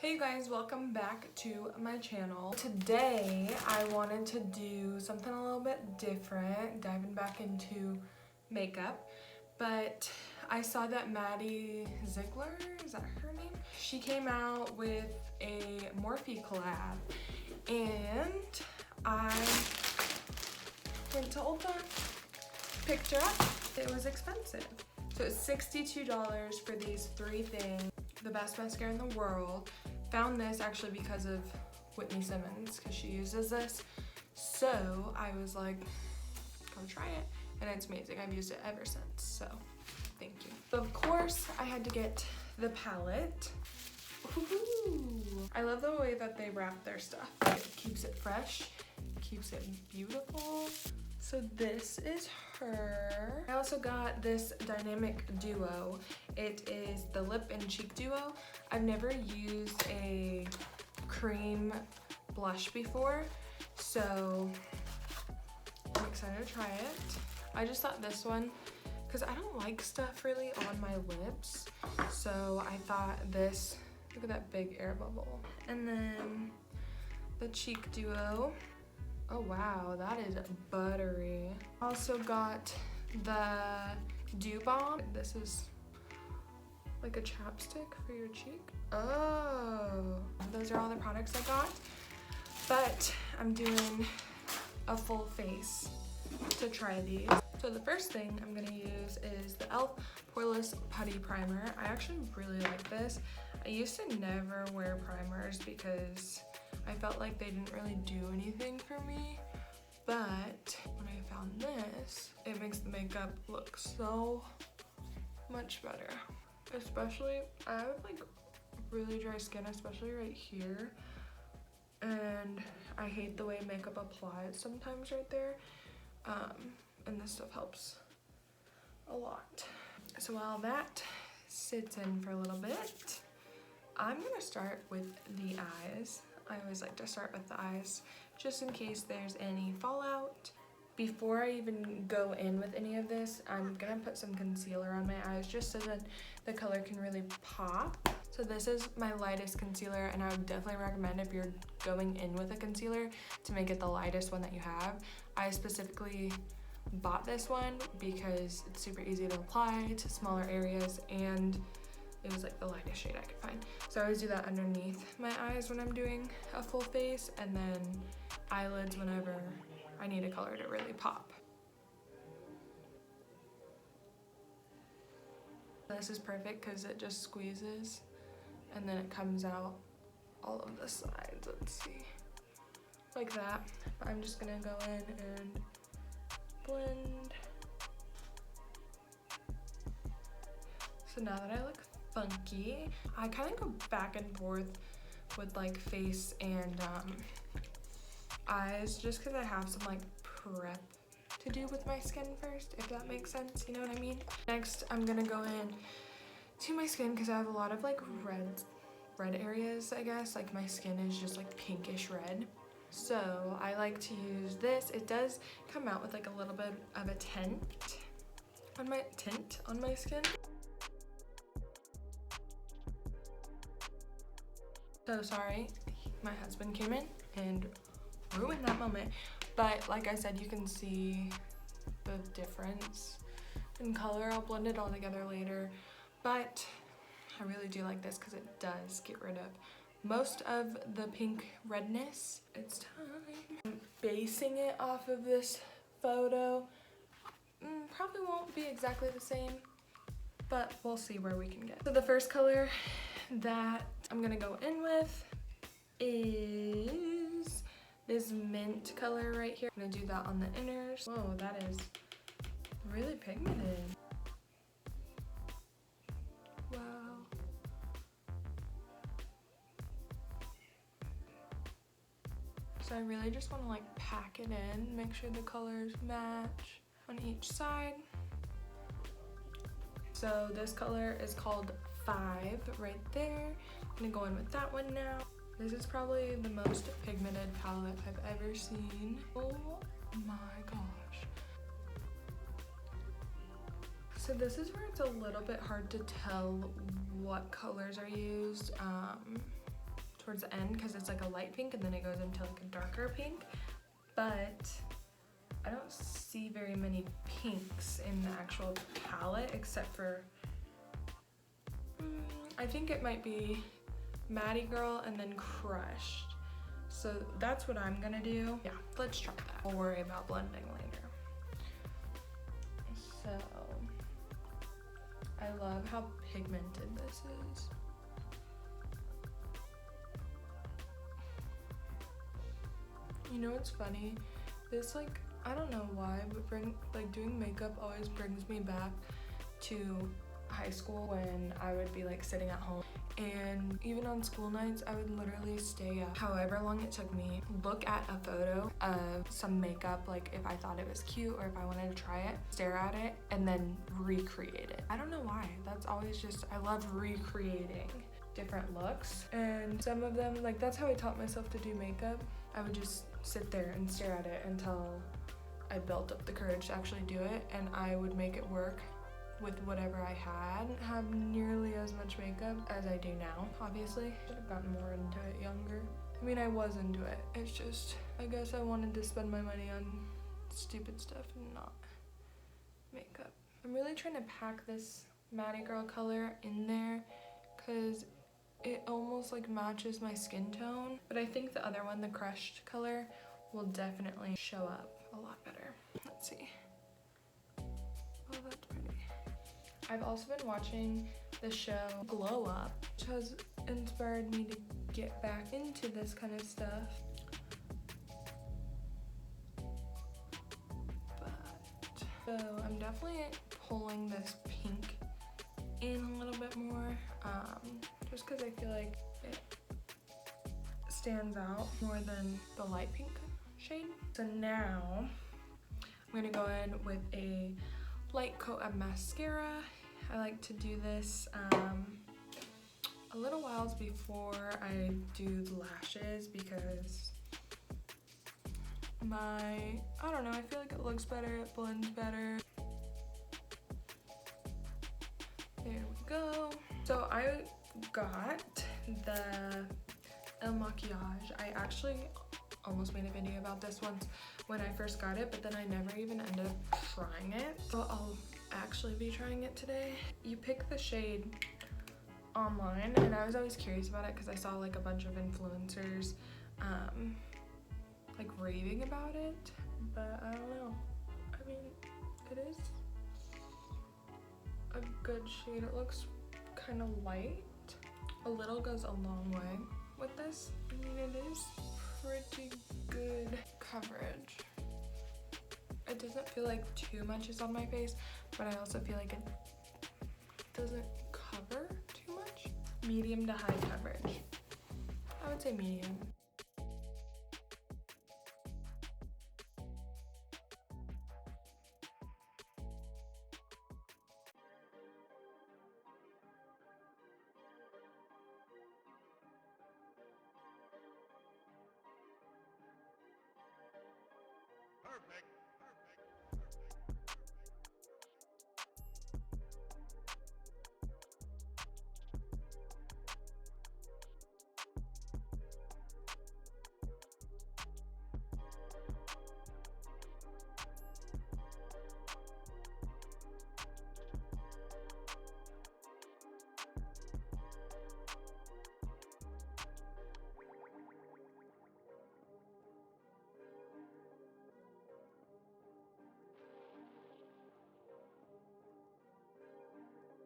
Hey you guys, welcome back to my channel. Today I wanted to do something a little bit different, diving back into makeup, but I saw that Maddie Zieglers, is that her name? She came out with a Morphe collab and I went to Ulta, picked her up. It was expensive. So it's $62 for these three things. The best mascara in the world. Found this actually because of Whitney Simmons, because she uses this. So I was like, go try it. And it's amazing. I've used it ever since. So thank you. But of course, I had to get the palette. Ooh. I love the way that they wrap their stuff. It keeps it fresh, keeps it beautiful. So this is her. I also got this Dynamic Duo. It is the lip and cheek duo. I've never used a cream blush before, so I'm excited to try it. I just thought this one, because I don't like stuff really on my lips, so I thought this, look at that big air bubble. And then the cheek duo. Oh wow, that is buttery. Also got the Dew Balm. This is like a chapstick for your cheek. Oh, those are all the products I got. But I'm doing a full face to try these. So the first thing I'm gonna use is the e.l.f. Poreless Putty Primer. I actually really like this. I used to never wear primers because I felt like they didn't really do anything for me, but when I found this, it makes the makeup look so much better. Especially, I have like really dry skin, especially right here, and I hate the way makeup applies sometimes right there, and this stuff helps a lot. So while that sits in for a little bit, I'm gonna start with the eyes. I always like to start with the eyes, just in case there's any fallout. Before I even go in with any of this, I'm gonna put some concealer on my eyes just so that the color can really pop. So this is my lightest concealer, and I would definitely recommend if you're going in with a concealer to make it the lightest one that you have. I specifically bought this one because it's super easy to apply to smaller areas, and it was like the lightest shade I could find. So I always do that underneath my eyes when I'm doing a full face, and then eyelids whenever I need a color to really pop. This is perfect because it just squeezes and then it comes out all of the sides. Let's see, like that. But I'm just gonna go in and blend. So now that I look funky, I kind of go back and forth with like face and eyes, just because I have some like prep to do with my skin first, if that makes sense, you know what I mean? Next, I'm gonna go in to my skin because I have a lot of like red areas, I guess. Like my skin is just like pinkish red. So I like to use this. It does come out with like a little bit of a tint on my skin. So sorry, my husband came in and ruined that moment. But like I said, you can see the difference in color. I'll blend it all together later. But I really do like this because it does get rid of most of the pink redness. It's time. I'm basing it off of this photo. Probably won't be exactly the same, but we'll see where we can get. So the first color that I'm gonna go in with is this mint color right here. I'm gonna do that on the inners. Whoa, that is really pigmented. Wow. So I really just want to like pack it in, make sure the colors match on each side. So this color is called 5 right there. I'm gonna go in with that one now. This is probably the most pigmented palette I've ever seen. Oh my gosh. So this is where it's a little bit hard to tell what colors are used. towards the end because it's like a light pink and then it goes into like a darker pink. But I don't see very many pinks in the actual palette except for, I think it might be Maddie Girl and then Crushed. So that's what I'm gonna do. Yeah, let's try that. I'll worry about blending later. So, I love how pigmented this is. You know what's funny? This, like, I don't know why, but doing makeup always brings me back to high school when I would be like sitting at home, and even on school nights I would literally stay up however long it took me, look at a photo of some makeup, like if I thought it was cute or if I wanted to try it, stare at it, and then recreate it. I don't know why, that's always just, I love recreating different looks. And some of them, like, that's how I taught myself to do makeup. I would just sit there and stare at it until I built up the courage to actually do it, and I would make it work with whatever I had. I didn't have nearly as much makeup as I do now, obviously. Should have gotten more into it younger. I mean, I was into it. It's just, I guess I wanted to spend my money on stupid stuff and not makeup. I'm really trying to pack this Maddie Girl color in there because it almost like matches my skin tone. But I think the other one, the Crushed color, will definitely show up a lot better. Let's see. Oh, that's pretty. I've also been watching the show Glow Up, which has inspired me to get back into this kind of stuff. So I'm definitely pulling this pink in a little bit more, just because I feel like it stands out more than the light pink shade. So now I'm gonna go in with a light coat of mascara. I like to do this a little whiles before I do the lashes because I don't know, I feel like it looks better, it blends better. There we go. So I got the El Maquillage. I actually almost made a video about this once when I first got it, but then I never even ended up trying it. So I'll actually be trying it today. You pick the shade online, and I was always curious about it because I saw like a bunch of influencers like raving about it, but I don't know. I mean, it is a good shade. It looks kind of light. A little goes a long way with this. I mean, it is pretty good coverage. It doesn't feel like too much is on my face, but I also feel like it doesn't cover too much. Medium to high coverage. I would say medium. Perfect.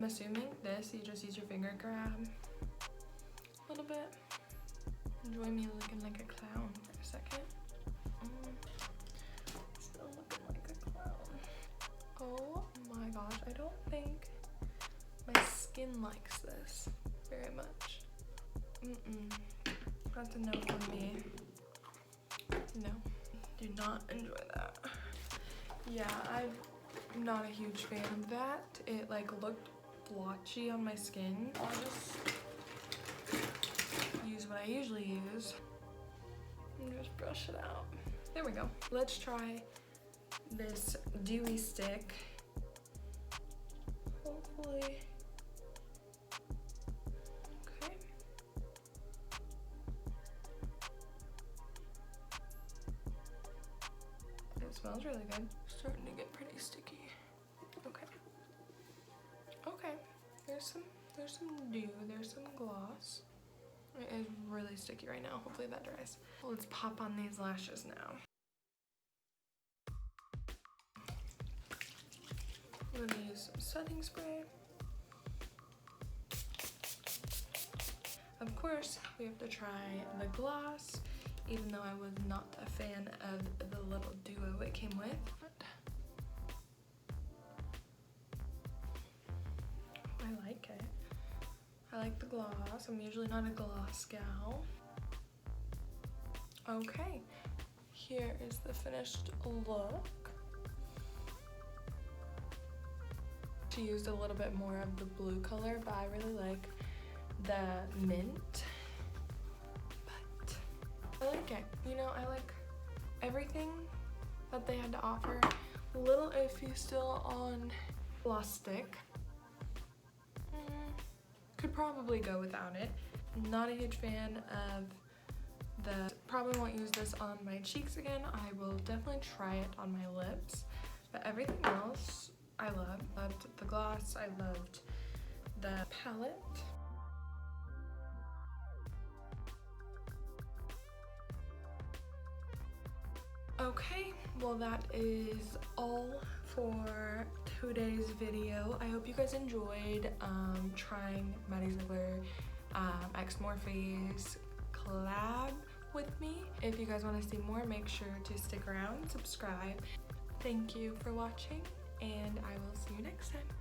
I'm assuming this, you just use your finger grab a little bit. Enjoy me looking like a clown for a second. Still looking like a clown. Oh my gosh, I don't think my skin likes this very much. That's a no from me. No, do not enjoy that. Yeah, I'm not a huge fan of that. It like looked blotchy on my skin. I'll just use what I usually use and just brush it out. There we go. Let's try this dewy stick. Hopefully. Okay. really good. Starting to get pretty sticky. Okay. Okay. There's some dew. There's some gloss. It is really sticky right now. Hopefully that dries. Let's pop on these lashes now. I'm gonna use some setting spray. Of course, we have to try the gloss, even though I was not a fan of the little duo it came with. I like it. I like the gloss. I'm usually not a gloss gal. Okay, here is the finished look. She used a little bit more of the blue color, but I really like the mint. But I like it. You know, I like everything that they had to offer. A little iffy still on gloss stick. Could probably go without it. Not a huge fan of the, probably won't use this on my cheeks again. I will definitely try it on my lips, but everything else I loved. Loved the gloss, I loved the palette. Okay, well that is all for today's video. I hope you guys enjoyed trying Maddie Zieglers x Morphe's collab with me. If you guys want to see more, make sure to stick around, subscribe. Thank you for watching, and I will see you next time.